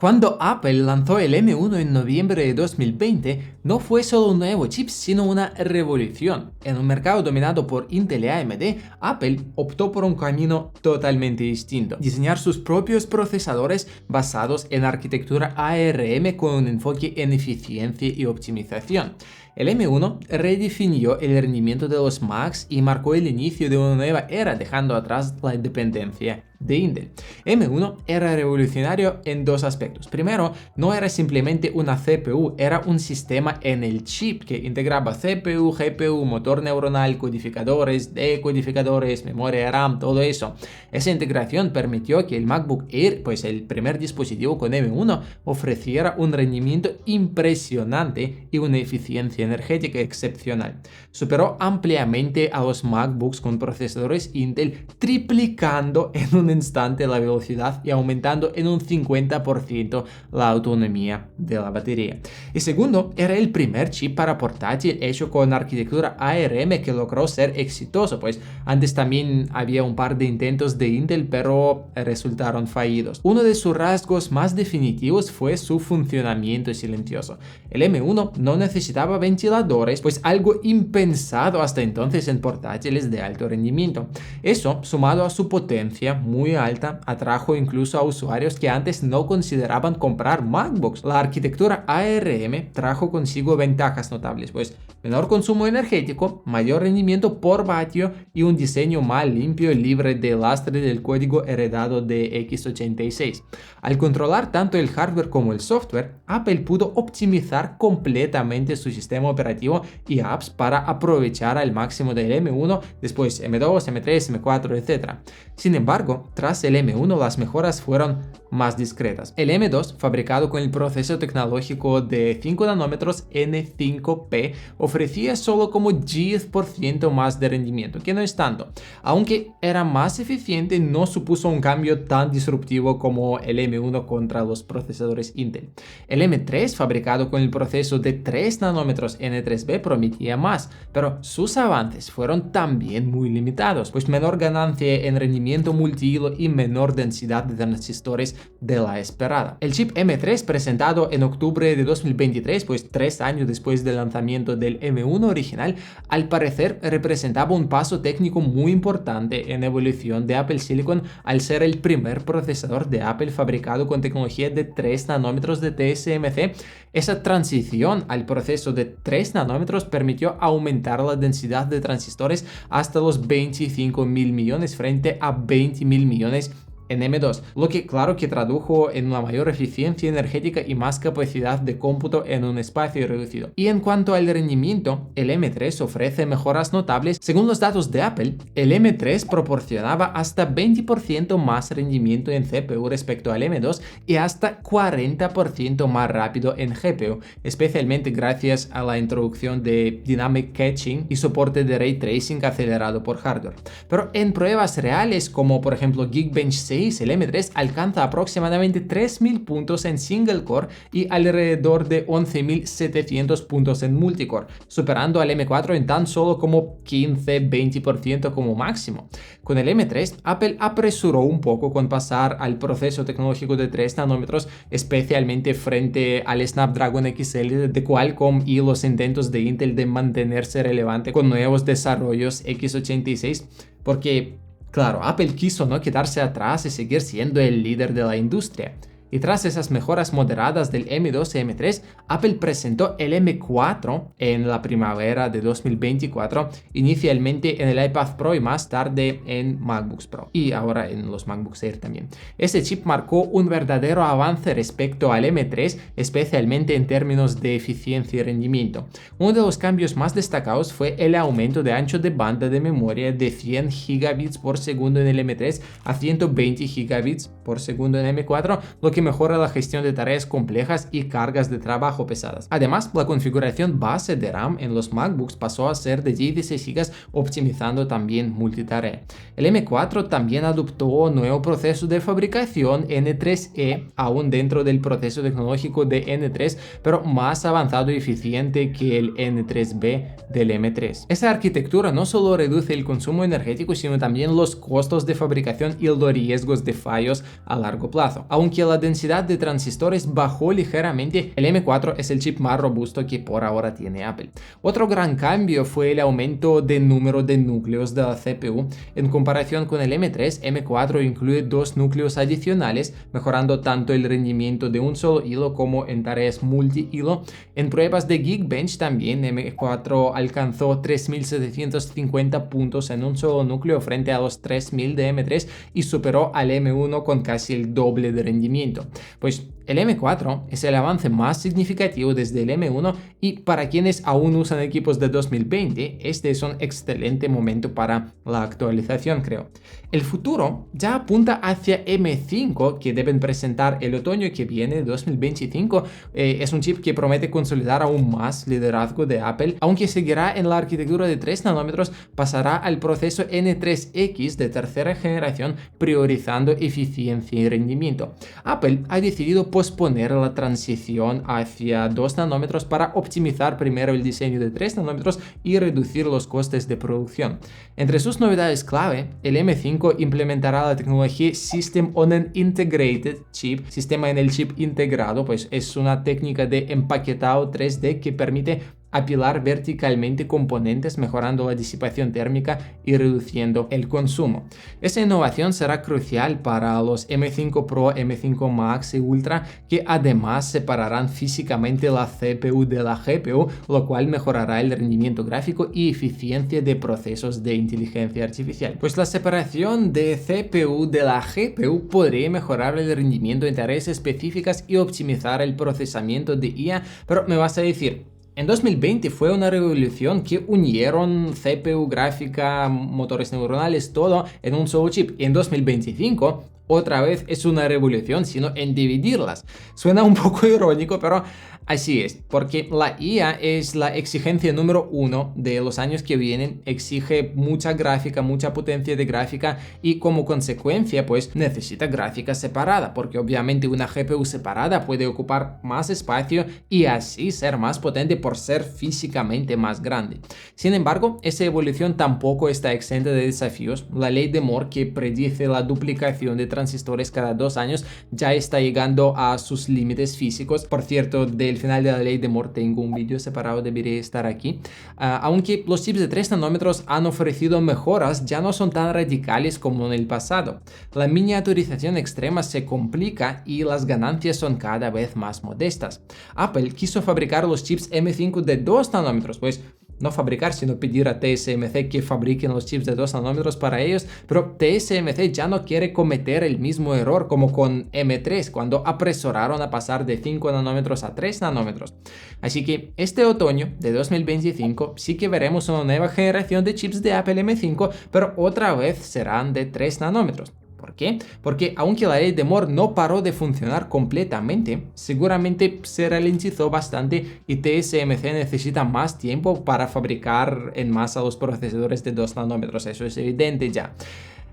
Cuando Apple lanzó el M1 en noviembre de 2020, no fue solo un nuevo chip, sino una revolución. En un mercado dominado por Intel y AMD, Apple optó por un camino totalmente distinto: diseñar sus propios procesadores basados en arquitectura ARM con un enfoque en eficiencia y optimización. El M1 redefinió el rendimiento de los Macs y marcó el inicio de una nueva era, dejando atrás la dependencia de Intel. M1 era revolucionario en dos aspectos. Primero, no era simplemente una CPU, era un sistema en el chip que integraba CPU, GPU, motor neuronal, codificadores, decodificadores, memoria RAM, todo eso. Esa integración permitió que el MacBook Air, pues el primer dispositivo con M1, ofreciera un rendimiento impresionante y una eficiencia energética excepcional. Superó ampliamente a los MacBooks con procesadores Intel, triplicando en un instante la velocidad y aumentando en un 50% la autonomía de la batería. Y segundo, era el primer chip para portátil hecho con arquitectura ARM que logró ser exitoso, pues antes también había un par de intentos de Intel, pero resultaron fallidos. Uno de sus rasgos más definitivos fue su funcionamiento silencioso. El M1 no necesitaba ventiladores, pues algo impensado hasta entonces en portátiles de alto rendimiento. Eso, sumado a su potencia muy alta, atrajo incluso a usuarios que antes no consideraban comprar MacBooks. La arquitectura ARM trajo consigo ventajas notables, pues menor consumo energético, mayor rendimiento por vatio y un diseño más limpio, libre de lastre del código heredado de x86. Al controlar tanto el hardware como el software, Apple pudo optimizar completamente su sistema operativo y apps para aprovechar al máximo del M1, después M2, M3, M4, etc. Sin embargo, tras el M1 las mejoras fueron más discretas. El M2, fabricado con el proceso tecnológico de 5 nanómetros N5P, ofrecía solo como 10% más de rendimiento, que no es tanto. Aunque era más eficiente, no supuso un cambio tan disruptivo como el M1 contra los procesadores Intel. El M3, fabricado con el proceso de 3 nanómetros N3B, prometía más, pero sus avances fueron también muy limitados, pues menor ganancia en rendimiento multihilo y menor densidad de transistores de la esperada. El chip M3, presentado en octubre de 2023, pues 3 años después del lanzamiento del M1 original, al parecer representaba un paso técnico muy importante en la evolución de Apple Silicon al ser el primer procesador de Apple fabricado con tecnología de 3 nanómetros de TSMC. Esa transición al proceso de 3 nanómetros permitió aumentar la densidad de transistores hasta los 25.000 millones frente a 20.000 millones en M2, lo que claro que tradujo en una mayor eficiencia energética y más capacidad de cómputo en un espacio reducido. Y en cuanto al rendimiento, el M3 ofrece mejoras notables. Según los datos de Apple, el M3 proporcionaba hasta 20% más rendimiento en CPU respecto al M2 y hasta 40% más rápido en GPU, especialmente gracias a la introducción de Dynamic Caching y soporte de Ray Tracing acelerado por hardware. Pero en pruebas reales, como por ejemplo Geekbench 6, el M3 alcanza aproximadamente 3.000 puntos en single core y alrededor de 11.700 puntos en multicore, superando al M4 en tan solo como 15-20% como máximo. Con el M3, Apple apresuró un poco con pasar al proceso tecnológico de 3 nanómetros, especialmente frente al Snapdragon XL de Qualcomm y los intentos de Intel de mantenerse relevante con nuevos desarrollos x86, porque claro, Apple quiso no quedarse atrás y seguir siendo el líder de la industria. Y tras esas mejoras moderadas del M2 y M3, Apple presentó el M4 en la primavera de 2024, inicialmente en el iPad Pro y más tarde en MacBooks Pro y ahora en los MacBooks Air también. Este chip marcó un verdadero avance respecto al M3, especialmente en términos de eficiencia y rendimiento. Uno de los cambios más destacados fue el aumento de ancho de banda de memoria de 100 gigabits por segundo en el M3 a 120 gigabits por segundo en M4, lo que mejora la gestión de tareas complejas y cargas de trabajo pesadas. Además, la configuración base de RAM en los MacBooks pasó a ser de 16 GB, optimizando también multitarea. El M4 también adoptó un nuevo proceso de fabricación N3E, aún dentro del proceso tecnológico de N3, pero más avanzado y eficiente que el N3B del M3. Esa arquitectura no solo reduce el consumo energético, sino también los costos de fabricación y los riesgos de fallos a largo plazo. Aunque la densidad de transistores bajó ligeramente. El M4 es el chip más robusto que por ahora tiene Apple. Otro gran cambio fue el aumento de número de núcleos de la CPU. En comparación con el M3, M4 incluye 2 núcleos adicionales, mejorando tanto el rendimiento de un solo hilo como en tareas multi-hilo. En pruebas de Geekbench también M4 alcanzó 3750 puntos en un solo núcleo frente a los 3000 de M3 y superó al M1 con casi el doble de rendimiento. Pues el M4 es el avance más significativo desde el M1 y para quienes aún usan equipos de 2020, este es un excelente momento para la actualización, creo. El futuro ya apunta hacia M5, que deben presentar el otoño que viene, 2025. Es un chip que promete consolidar aún más liderazgo de Apple, aunque seguirá en la arquitectura de 3 nanómetros, pasará al proceso N3X de tercera generación, priorizando eficiencia y rendimiento. Apple ha decidido posponer la transición hacia 2 nanómetros para optimizar primero el diseño de 3 nanómetros y reducir los costes de producción. Entre sus novedades clave, el M5 implementará la tecnología System on an Integrated Chip, sistema en el chip integrado, pues es una técnica de empaquetado 3D que permite apilar verticalmente componentes, mejorando la disipación térmica y reduciendo el consumo. Esa innovación será crucial para los M5 Pro, M5 Max y Ultra, que además separarán físicamente la CPU de la GPU, lo cual mejorará el rendimiento gráfico y eficiencia de procesos de inteligencia artificial. Pues la separación de CPU de la GPU podría mejorar el rendimiento en tareas específicas y optimizar el procesamiento de IA, pero me vas a decir, en 2020 fue una revolución que unieron CPU, gráfica, motores neuronales, todo en un solo chip. Y en 2025 otra vez es una revolución, sino en dividirlas. Suena un poco irónico, pero así es, porque la IA es la exigencia número 1 de los años que vienen, exige mucha gráfica, mucha potencia de gráfica y como consecuencia pues necesita gráfica separada, porque obviamente una GPU separada puede ocupar más espacio y así ser más potente por ser físicamente más grande. Sin embargo, esa evolución tampoco está exenta de desafíos. La ley de Moore, que predice la duplicación de transistores cada 2 años, ya está llegando a sus límites físicos. Por cierto, del final de la ley de Moore tengo un vídeo separado, debería estar aquí. Aunque los chips de 3 nanómetros han ofrecido mejoras, ya no son tan radicales como en el pasado. La miniaturización extrema se complica y las ganancias son cada vez más modestas. Apple quiso fabricar los chips M5 de 2 nanómetros, pues no fabricar, sino pedir a TSMC que fabriquen los chips de 2 nanómetros para ellos, pero TSMC ya no quiere cometer el mismo error como con M3, cuando apresuraron a pasar de 5 nanómetros a 3 nanómetros. Así que este otoño de 2025 sí que veremos una nueva generación de chips de Apple M5, pero otra vez serán de 3 nanómetros. ¿Por qué? Porque aunque la ley de Moore no paró de funcionar completamente, seguramente se ralentizó bastante y TSMC necesita más tiempo para fabricar en masa los procesadores de 2 nanómetros, eso es evidente ya.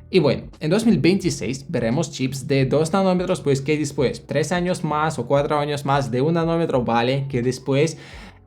Y bueno, en 2026 veremos chips de 2 nanómetros, pues que después 3 años más o 4 años más de 1 nanómetro, vale, que después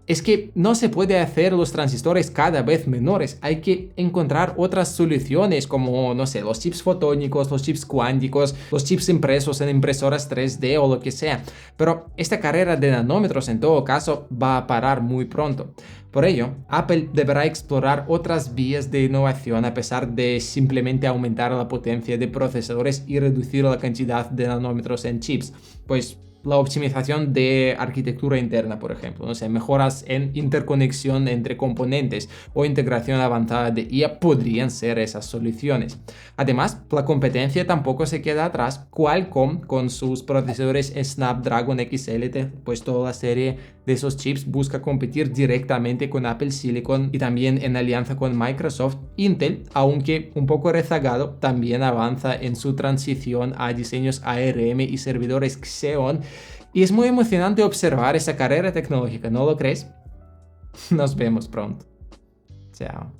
es que no se puede hacer los transistores cada vez menores, hay que encontrar otras soluciones como, no sé, los chips fotónicos, los chips cuánticos, los chips impresos en impresoras 3D o lo que sea. Pero esta carrera de nanómetros en todo caso va a parar muy pronto. Por ello, Apple deberá explorar otras vías de innovación a pesar de simplemente aumentar la potencia de procesadores y reducir la cantidad de nanómetros en chips. Pues la optimización de arquitectura interna, por ejemplo, no sé, mejoras en interconexión entre componentes o integración avanzada de IA podrían ser esas soluciones. Además, la competencia tampoco se queda atrás. Qualcomm con sus procesadores Snapdragon XLT, pues toda la serie de esos chips busca competir directamente con Apple Silicon y también en alianza con Microsoft. Intel, aunque un poco rezagado, también avanza en su transición a diseños ARM y servidores Xeon. Y es muy emocionante observar esa carrera tecnológica, ¿no lo crees? Nos vemos pronto. Chao.